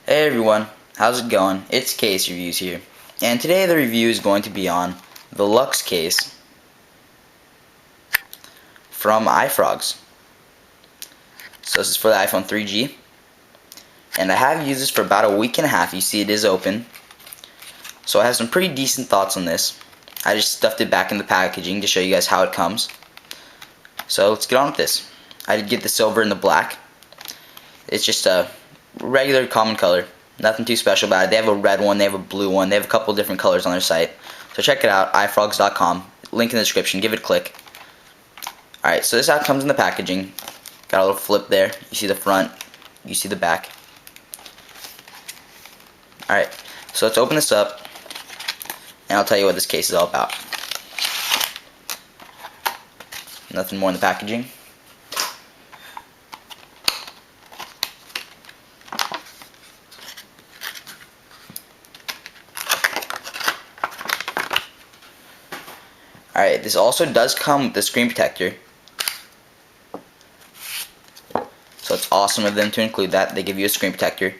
Hey everyone, how's it going? It's CaseReviews here, and today the review is going to be on the Luxe Case from iFrogz. So this is for the iPhone 3G, and I have used this for about a week and a half. You see it is open, so I have some pretty decent thoughts on this. I just stuffed it back in the packaging to show you guys how it comes. So let's get on with this. I did get the silver and the black. It's just a regular common color. Nothing too special about it. They have a red one, they have a blue one, they have a couple different colors on their site. So check it out, iFrogz.com. Link in the description, give it a click. Alright, so this is how it comes in the packaging. Got a little flip there. You see the front, you see the back. Alright, so let's open this up, and I'll tell you what this case is all about. Nothing more in the packaging. Alright, this also does come with the screen protector. So it's awesome of them to include that. They give you a screen protector.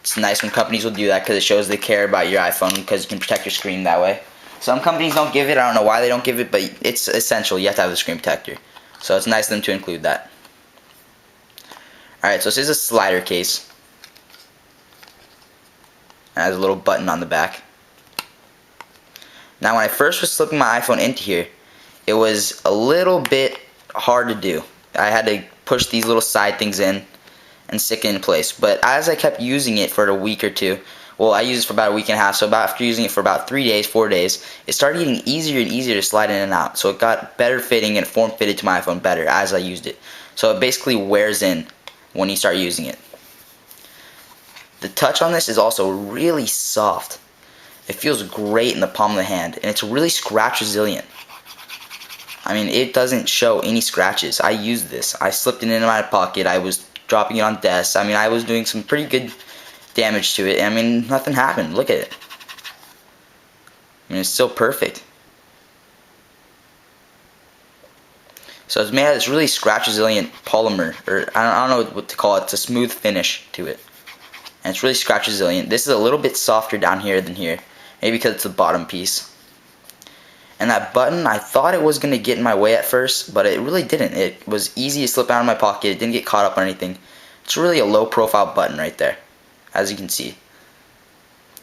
It's nice when companies will do that because it shows they care about your iPhone because you can protect your screen that way. Some companies don't give it. I don't know why they don't give it, but it's essential. You have to have the screen protector. So it's nice of them to include that. Alright, so this is a slider case. It has a little button on the back. Now when I first was slipping my iPhone into here, it was a little bit hard to do. I had to push these little side things in and stick it in place. But as I kept using it for a week or two, well, I used it for about a week and a half, so after using it for about 3 days, 4 days, it started getting easier and easier to slide in and out. So it got better fitting and form fitted to my iPhone better as I used it. So it basically wears in when you start using it. The touch on this is also really soft. It feels great in the palm of the hand, and it's really scratch resilient. I mean, it doesn't show any scratches. I used this. I slipped it into my pocket. I was dropping it on desks. I mean, I was doing some pretty good damage to it. I mean, nothing happened. Look at it. I mean, it's still perfect. So it's made out of this really scratch resilient polymer, or I don't know what to call it. It's a smooth finish to it. And it's really scratch resilient. This is a little bit softer down here than here. Maybe because it's the bottom piece. And that button, I thought it was going to get in my way at first, but it really didn't. It was easy to slip out of my pocket. It didn't get caught up on anything. It's really a low profile button right there, as you can see.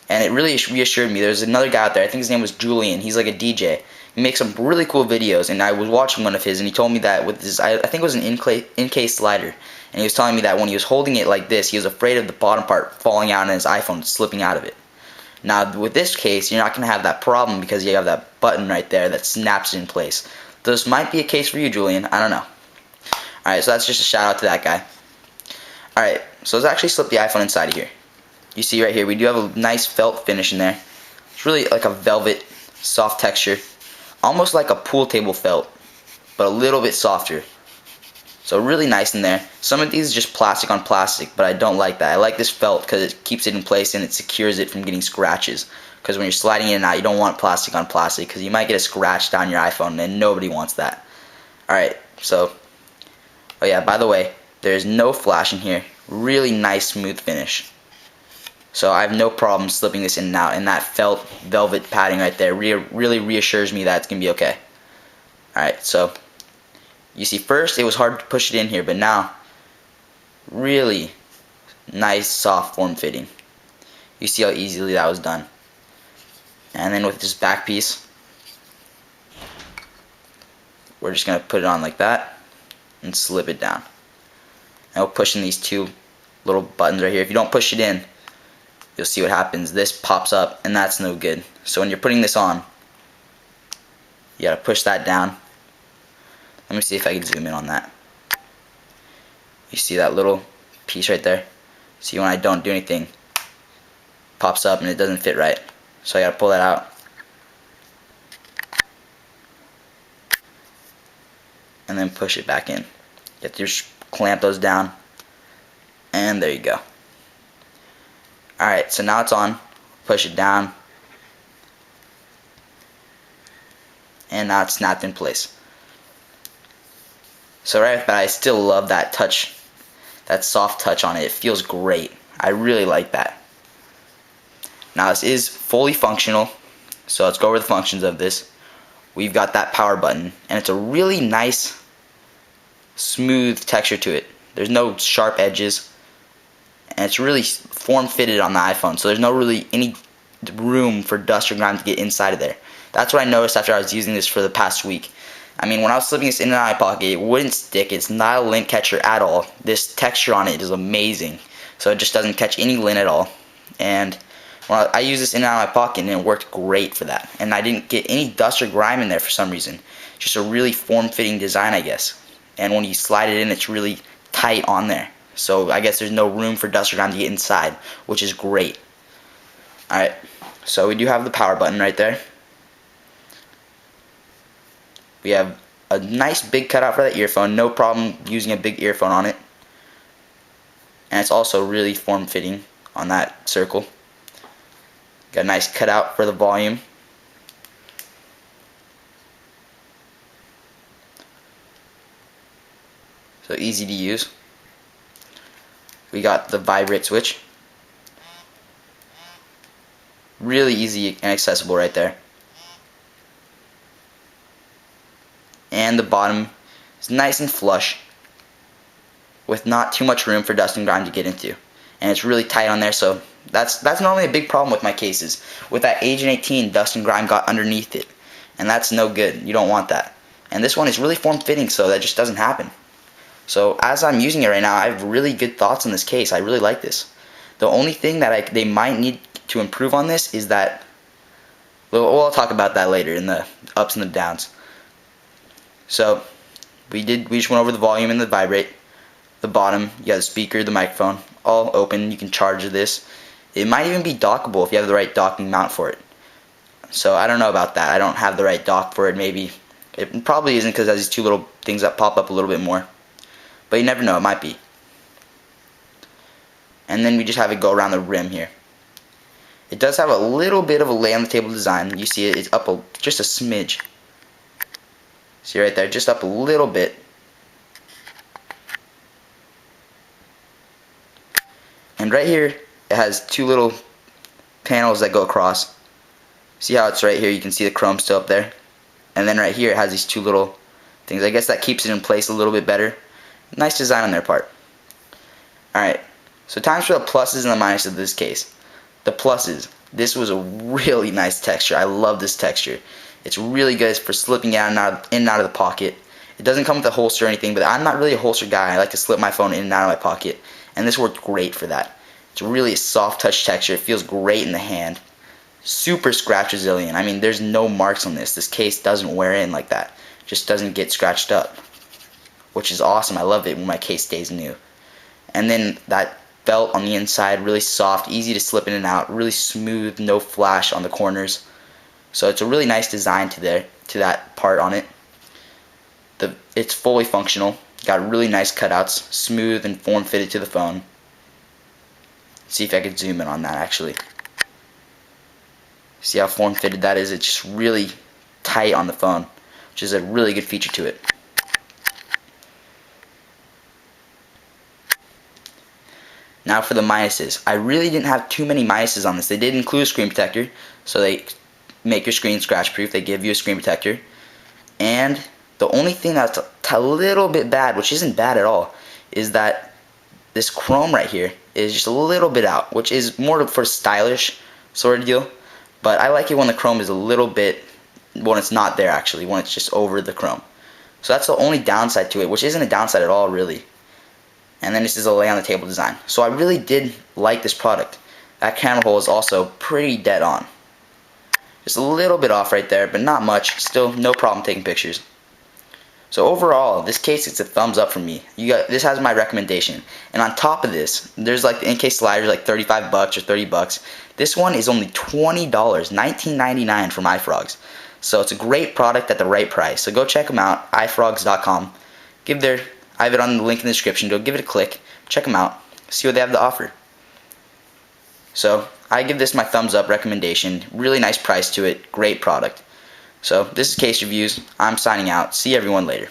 And it really reassured me. There's another guy out there, I think his name was Julian. He's like a DJ. He makes some really cool videos, and I was watching one of his, and he told me that with this, I think it was an in-case slider, and he was telling me that when he was holding it like this, he was afraid of the bottom part falling out and his iPhone slipping out of it. Now with this case, you're not going to have that problem because you have that button right there that snaps in place. This might be a case for you, Julian. I don't know. Alright, so that's just a shout out to that guy. Alright, so let's actually slip the iPhone inside of here. You see right here, we do have a nice felt finish in there. It's really like a velvet, soft texture. Almost like a pool table felt, but a little bit softer. So really nice in there. Some of these are just plastic on plastic, but I don't like that. I like this felt because it keeps it in place and it secures it from getting scratches. Because when you're sliding in and out, you don't want plastic on plastic because you might get a scratch down your iPhone and nobody wants that. Alright, so, oh yeah, by the way, there's no flash in here. Really nice smooth finish. So I have no problem slipping this in and out, and that felt velvet padding right there really reassures me that it's going to be okay. Alright, so you see first it was hard to push it in here, but now really nice soft form fitting. You see how easily that was done. And then with this back piece, we're just going to put it on like that and slip it down. And we'll push in these two little buttons right here. If you don't push it in, you'll see what happens. This pops up, and that's no good. So when you're putting this on, you gotta push that down. Let me see if I can zoom in on that. You see that little piece right there? See, when I don't do anything, it pops up and it doesn't fit right. So I gotta pull that out. And then push it back in. You have to just clamp those down. And there you go. Alright, so now it's on. Push it down. And now it's snapped in place. So right, but I still love that touch, that soft touch on it. It feels great. I really like that. Now this is fully functional, so let's go over the functions of this. We've got that power button, and it's a really nice, smooth texture to it. There's no sharp edges, and it's really form-fitted on the iPhone, so there's no really any room for dust or grime to get inside of there. That's what I noticed after I was using this for the past week. I mean, when I was slipping this in and out of my pocket, it wouldn't stick. It's not a lint catcher at all. This texture on it is amazing, so it just doesn't catch any lint at all. And when I used this in and out of my pocket, and it worked great for that. And I didn't get any dust or grime in there for some reason. Just a really form-fitting design, I guess. And when you slide it in, it's really tight on there. So I guess there's no room for dust or grime to get inside, which is great. Alright, so we do have the power button right there. We have a nice big cutout for that earphone. No problem using a big earphone on it. And it's also really form-fitting on that circle. Got a nice cutout for the volume. So easy to use. We got the vibrate switch. Really easy and accessible right there. And the bottom is nice and flush with not too much room for dust and grime to get into. And it's really tight on there, so that's normally a big problem with my cases. With that Agent 18, dust and grime got underneath it, and that's no good. You don't want that. And this one is really form-fitting, so that just doesn't happen. So as I'm using it right now, I have really good thoughts on this case. I really like this. The only thing that they might need to improve on this is that, well, I'll talk about that later in the ups and the downs. So we just went over the volume and the vibrate. The bottom, you got the speaker, the microphone, all open. You can charge this. It might even be dockable if you have the right docking mount for it. So I don't know about that. I don't have the right dock for it. Maybe it probably isn't, because it has these two little things that pop up a little bit more. But you never know, it might be. And then we just have it go around the rim here. It does have a little bit of a lay on the table design. You see it's up just a smidge. See right there, just up a little bit. And right here, it has two little panels that go across. See how it's right here, you can see the chrome still up there. And then right here, it has these two little things. I guess that keeps it in place a little bit better. Nice design on their part. Alright, so times for the pluses and the minuses of this case. The pluses. This was a really nice texture. I love this texture. It's really good for slipping in and out of the pocket. It doesn't come with a holster or anything, but I'm not really a holster guy. I like to slip my phone in and out of my pocket, and this worked great for that. It's really a soft touch texture. It feels great in the hand. Super scratch resilient. I mean, there's no marks on this. This case doesn't wear in like that. It just doesn't get scratched up, which is awesome. I love it when my case stays new. And then that belt on the inside, really soft, easy to slip in and out, really smooth, no flash on the corners. So it's a really nice design to that part on it. It's fully functional. Got really nice cutouts, smooth and form fitted to the phone. See if I could zoom in on that actually. See how form fitted that is? It's just really tight on the phone, which is a really good feature to it. Now for the minuses. I really didn't have too many minuses on this. They did include a screen protector, so they make your screen scratch proof. They give you a screen protector. And the only thing that's a little bit bad, which isn't bad at all, is that this chrome right here is just a little bit out, which is more for stylish sort of deal. But I like it when the chrome is a little bit, when it's not there actually, when it's just over the chrome. So that's the only downside to it, which isn't a downside at all really. And then this is a lay on the table design. So I really did like this product. That camera hole is also pretty dead on. Just a little bit off right there, but not much. Still no problem taking pictures. So overall, this case gets a thumbs up from me. This has my recommendation. And on top of this, there's like the in-case sliders like 35 bucks or 30 bucks. This one is only $20, $19.99 from iFrogz. So it's a great product at the right price. So go check them out, iFrogz.com. I have it on the link in the description. Go give it a click, check them out, see what they have to offer. So I give this my thumbs up recommendation. Really nice price to it, great product. So this is Case Reviews. I'm signing out. See everyone later.